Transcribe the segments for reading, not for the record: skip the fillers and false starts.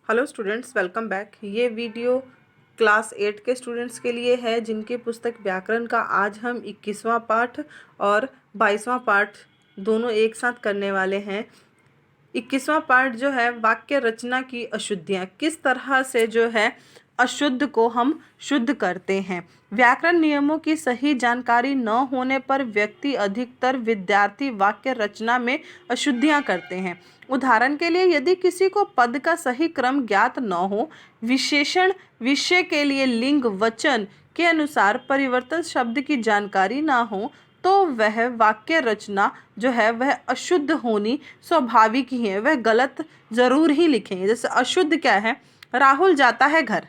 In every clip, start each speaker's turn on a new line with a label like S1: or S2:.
S1: Hello students, welcome back. ये video class 8 के students के लिए है जिनकी पुस्तक व्याकरण का आज हम 21वां पाठ और 22वां पाठ दोनों एक साथ करने वाले हैं। 21वां पाठ जो है वाक्य रचना की अशुद्धियाँ, किस तरह से जो है अशुद्ध को हम शुद्ध करते हैं। व्याकरण नियमों की सही जानकारी न होने पर व्यक्ति, अधिकतर विद्यार्थी, वाक्य रचना में अशुद्धियाँ करते हैं। उदाहरण के लिए, यदि किसी को पद का सही क्रम ज्ञात न हो, विशेषण विषय के लिए लिंग वचन के अनुसार परिवर्तन शब्द की जानकारी ना हो, तो वह वाक्य रचना जो है वह अशुद्ध होनी स्वाभाविक ही है, वह गलत जरूर ही लिखेंगे। जैसे अशुद्ध क्या है, राहुल जाता है घर,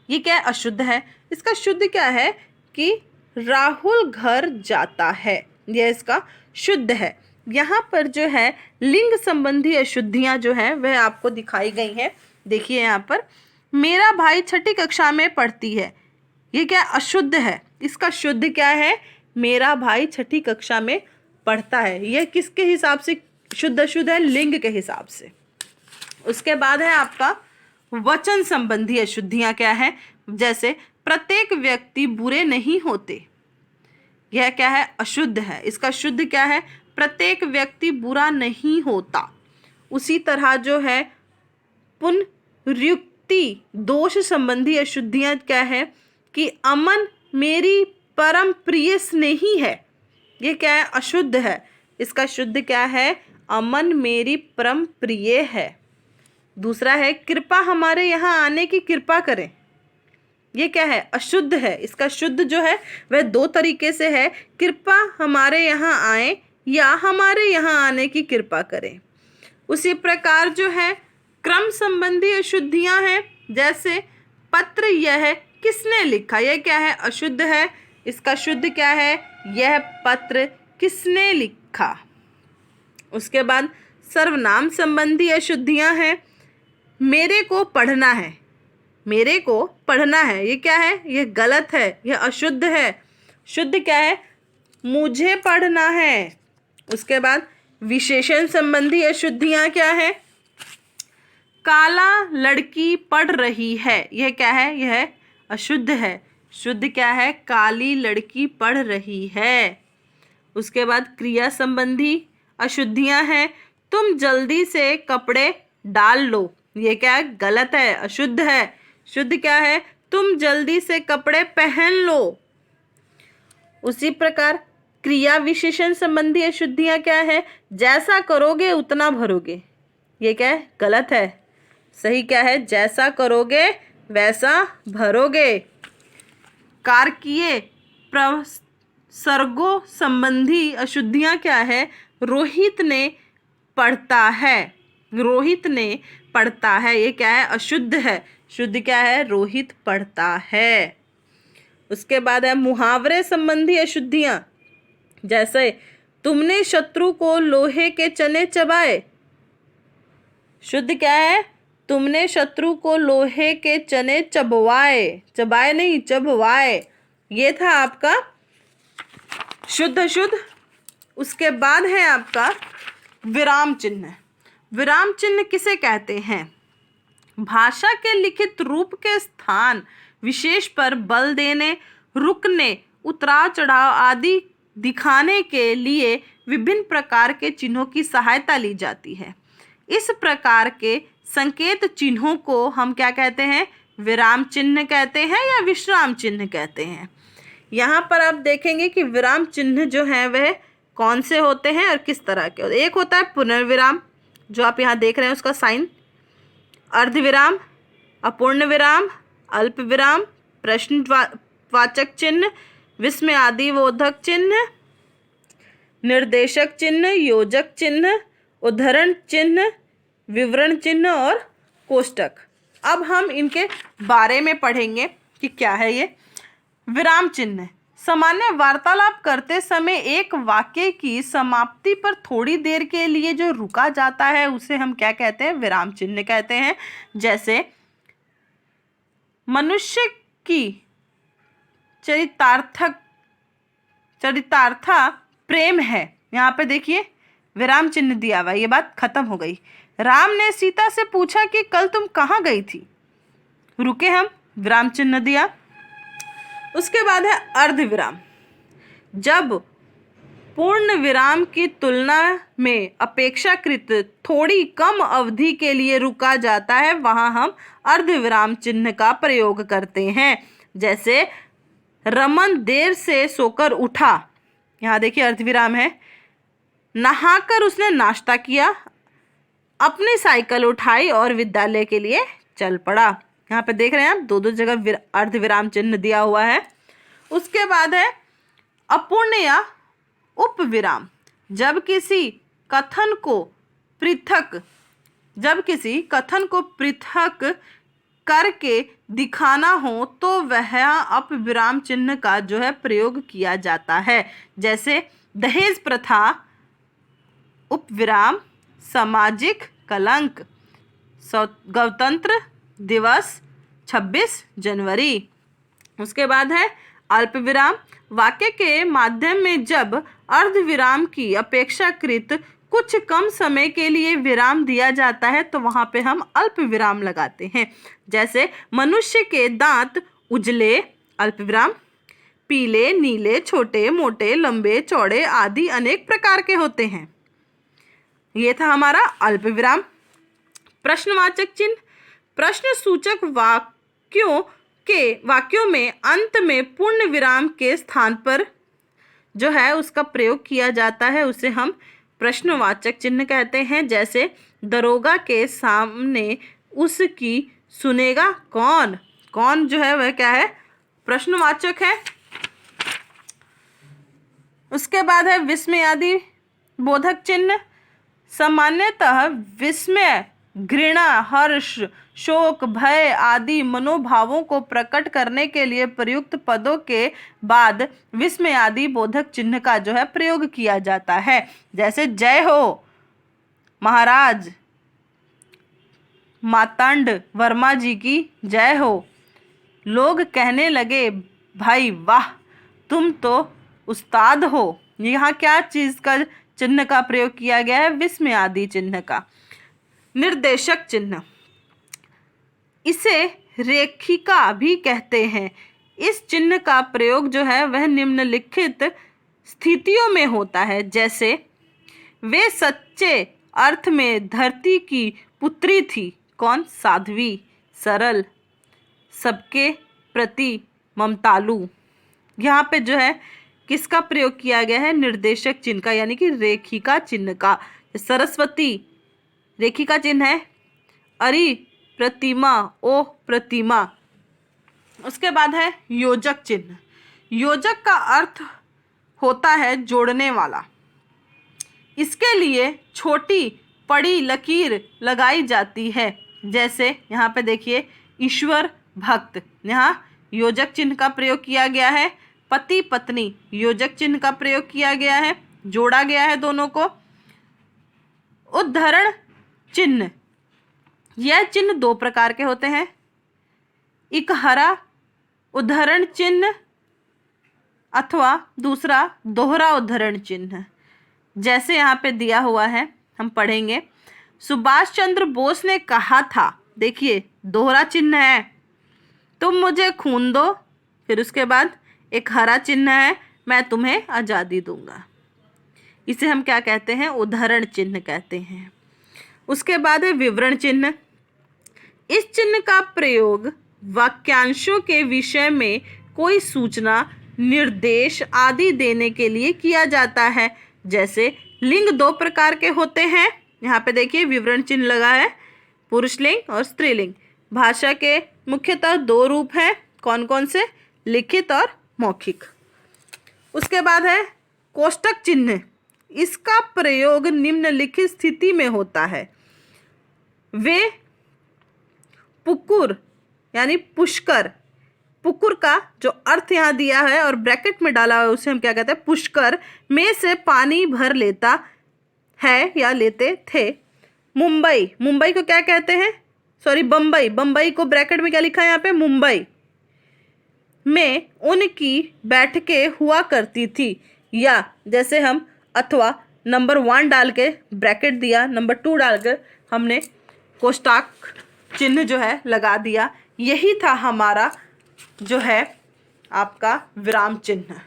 S1: ये क्या है, अशुद्ध है। इसका शुद्ध क्या है कि राहुल घर जाता है, यह इसका शुद्ध है। यहाँ पर जो है लिंग संबंधी अशुद्धियाँ जो हैं वह आपको दिखाई गई हैं। देखिए यहाँ पर, मेरा भाई छठी कक्षा में पढ़ती है, ये क्या अशुद्ध है। इसका शुद्ध क्या है, मेरा भाई छठी कक्षा में पढ़ता है। यह किसके हिसाब से शुद्ध अशुद्ध है, लिंग के हिसाब से। उसके बाद है आपका वचन संबंधी अशुद्धियां क्या है, जैसे प्रत्येक व्यक्ति बुरे नहीं होते, यह क्या है, अशुद्ध है। इसका शुद्ध क्या है, प्रत्येक व्यक्ति बुरा नहीं होता। उसी तरह जो है पुनरुक्ति दोष संबंधी अशुद्धियां क्या है कि अमन मेरी परम प्रिय स्नेही है, ये क्या है, अशुद्ध है। इसका शुद्ध क्या है, अमन मेरी परम प्रिय है। दूसरा है कृपा हमारे यहाँ आने की कृपा करें, ये क्या है, अशुद्ध है। इसका शुद्ध जो है वह दो तरीके से है, कृपा हमारे यहाँ आए या हमारे यहाँ आने की कृपा करें। उसी प्रकार जो है क्रम संबंधी अशुद्धियां हैं, जैसे पत्र यह किसने लिखा, यह क्या है, अशुद्ध है। इसका शुद्ध क्या है, यह पत्र किसने लिखा। उसके बाद सर्वनाम संबंधी अशुद्धियां हैं, मेरे को पढ़ना है, मेरे को पढ़ना है, ये क्या है, ये गलत है, यह अशुद्ध है। शुद्ध क्या है, मुझे पढ़ना है। उसके बाद विशेषण संबंधी अशुद्धियां क्या है, काला लड़की पढ़ रही है, यह क्या है, यह अशुद्ध है। शुद्ध क्या है, काली लड़की पढ़ रही है। उसके बाद क्रिया संबंधी अशुद्धियां हैं, तुम जल्दी से कपड़े डाल लो, ये क्या है, गलत है, अशुद्ध है। शुद्ध क्या है, तुम जल्दी से कपड़े पहन लो। उसी प्रकार क्रिया विशेषण संबंधी अशुद्धियां क्या है, जैसा करोगे उतना भरोगे, ये क्या है, गलत है। सही क्या है, जैसा करोगे वैसा भरोगे। कारकीय प्रसर्गों संबंधी अशुद्धियां क्या है, रोहित ने पढ़ता है, रोहित ने पढ़ता है, ये क्या है, अशुद्ध है। शुद्ध क्या है, रोहित पढ़ता है। उसके बाद है मुहावरे संबंधी अशुद्धियां, जैसे तुमने शत्रु को लोहे के चने चबाए, शुद्ध क्या है, तुमने शत्रु को लोहे के चने चबवाए, चबाए नहीं, चबवाए। ये था आपका शुद्ध अशुद्ध। उसके बाद है आपका विराम चिन्ह। विराम चिन्ह किसे कहते हैं, भाषा के लिखित रूप के स्थान विशेष पर बल देने, रुकने, उतराव चढ़ाव आदि दिखाने के लिए विभिन्न प्रकार के चिन्हों की सहायता ली जाती है। इस प्रकार के संकेत चिन्हों को हम क्या कहते हैं, विराम चिन्ह कहते हैं या विश्राम चिन्ह कहते हैं। यहाँ पर आप देखेंगे कि विराम चिन्ह जो हैं वह कौन से होते हैं और किस तरह के होते हैं। एक होता है पुनर्विराम, जो आप यहाँ देख रहे हैं उसका साइन, अर्धविराम, अपूर्ण विराम, अल्प विराम, प्रश्नवाचक चिन्ह, विस्मयादिबोधक चिन्ह, निर्देशक चिन्ह, योजक चिन्ह, उद्धरण चिन्ह, विवरण चिन्ह और कोष्टक। अब हम इनके बारे में पढ़ेंगे कि क्या है ये। विराम चिन्ह, सामान्य वार्तालाप करते समय एक वाक्य की समाप्ति पर थोड़ी देर के लिए जो रुका जाता है उसे हम क्या कहते हैं, विराम चिन्ह कहते हैं। जैसे मनुष्य की चरितार्था प्रेम है, यहाँ पे देखिए विराम चिन्ह दिया हुआ है, ये बात खत्म हो गई। राम ने सीता से पूछा कि कल तुम कहाँ गई थी। रुके हम, विराम चिन्ह दिया। उसके बाद है अर्ध विराम। जब पूर्ण विराम की तुलना में अपेक्षाकृत थोड़ी कम अवधि के लिए रुका जाता है, वहां हम अर्ध विराम चिन्ह का प्रयोग करते हैं। जैसे रमन देर से सोकर उठा, यहाँ देखिए अर्ध विराम है। नहाकर उसने नाश्ता किया, अपनी साइकिल उठाई और विद्यालय के लिए चल पड़ा। यहाँ पे देख रहे हैं आप, दो जगह अर्ध विराम चिन्ह दिया हुआ है। उसके बाद है अपूर्ण या उप विराम। जब किसी कथन को पृथक करके दिखाना हो तो वह अप विराम चिन्ह का जो है प्रयोग किया जाता है। जैसे दहेज प्रथा, उप विराम सामाजिक कलंक, गणतंत्र दिवस 26 जनवरी। उसके बाद है अल्प विराम। वाक्य के माध्यम में जब अर्ध विराम की अपेक्षाकृत कुछ कम समय के लिए विराम दिया जाता है तो वहां पे हम अल्प विराम लगाते हैं। जैसे मनुष्य के दांत उजले, अल्प विराम, पीले, नीले, छोटे, मोटे, लंबे, चौड़े आदि अनेक प्रकार के होते हैं। ये था हमारा अल्प विराम। प्रश्नवाचक चिन्ह। प्रश्न सूचक वाक्यों में अंत में पूर्ण विराम के स्थान पर जो है उसका प्रयोग किया जाता है, उसे हम प्रश्नवाचक चिन्ह कहते हैं। जैसे दरोगा के सामने उसकी सुनेगा कौन। कौन जो है वह क्या है, प्रश्नवाचक है। उसके बाद है विस्मय आदि बोधक चिन्ह। सामान्यतः विस्मय, घृणा, हर्ष, शोक, भय आदि मनोभावों को प्रकट करने के लिए प्रयुक्त पदों के बाद विस्मय आदि बोधक चिन्ह का जो है प्रयोग किया जाता है। जैसे जय हो महाराज मार्तंड वर्मा जी की जय हो। लोग कहने लगे भाई वाह तुम तो उस्ताद हो। यहाँ क्या चीज का चिन्ह का प्रयोग किया गया है, विस्मय आदि चिन्ह का। निर्देशक चिन्ह, इसे रेखिका भी कहते हैं। इस चिन्ह का प्रयोग जो है वह निम्नलिखित स्थितियों में होता है। जैसे वे सच्चे अर्थ में धरती की पुत्री थी। कौन, साध्वी, सरल, सबके प्रति ममतालु। यहाँ पे जो है किसका प्रयोग किया गया है, निर्देशक चिन्ह का, यानी कि रेखिका चिन्ह का। सरस्वती रेखिका चिन्ह है। अरि प्रतिमा, ओ प्रतिमा। उसके बाद है योजक चिन्ह। योजक का अर्थ होता है जोड़ने वाला। इसके लिए छोटी बड़ी लकीर लगाई जाती है। जैसे यहाँ पे देखिए ईश्वर भक्त, यहाँ योजक चिन्ह का प्रयोग किया गया है। पति पत्नी योजक चिन्ह का प्रयोग किया गया है, जोड़ा गया है दोनों को। उद्धरण चिन्ह, यह चिन्ह दो प्रकार के होते हैं। इकहरा उद्धरण चिन्ह अथवा दूसरा दोहरा उद्धरण चिन्ह। जैसे यहाँ पे दिया हुआ है, हम पढ़ेंगे। सुभाष चंद्र बोस ने कहा था, देखिए दोहरा चिन्ह है, तुम मुझे खून दो, फिर उसके बाद एक हरा चिन्ह है, मैं तुम्हें आज़ादी दूंगा। इसे हम क्या कहते हैं, उद्धरण चिन्ह कहते हैं। उसके बाद है विवरण चिन्ह। इस चिन्ह का प्रयोग वाक्यांशों के विषय में कोई सूचना, निर्देश आदि देने के लिए किया जाता है। जैसे लिंग दो प्रकार के होते हैं, यहाँ पे देखिए विवरण चिन्ह लगा है, पुरुषलिंग और स्त्रीलिंग। भाषा के मुख्यतः दो रूप हैं, कौन कौन से, लिखित और मौखिक। उसके बाद है कोष्टक चिन्ह। इसका प्रयोग निम्नलिखित स्थिति में होता है। वे पुकुर यानी पुष्कर, पुकुर का जो अर्थ यहाँ दिया है और ब्रैकेट में डाला हुआ है उसे हम क्या कहते हैं, पुष्कर में से पानी भर लेता है या लेते थे। मुंबई, मुंबई को क्या कहते हैं, सॉरी बम्बई, बम्बई को ब्रैकेट में क्या लिखा है यहाँ पे, मुंबई में उनकी बैठकें हुआ करती थी। या जैसे हम अथवा नंबर 1 डाल के ब्रैकेट दिया, नंबर 2 डाल के हमने कोष्टक चिन्ह जो है लगा दिया। यही था हमारा जो है आपका विराम चिन्ह।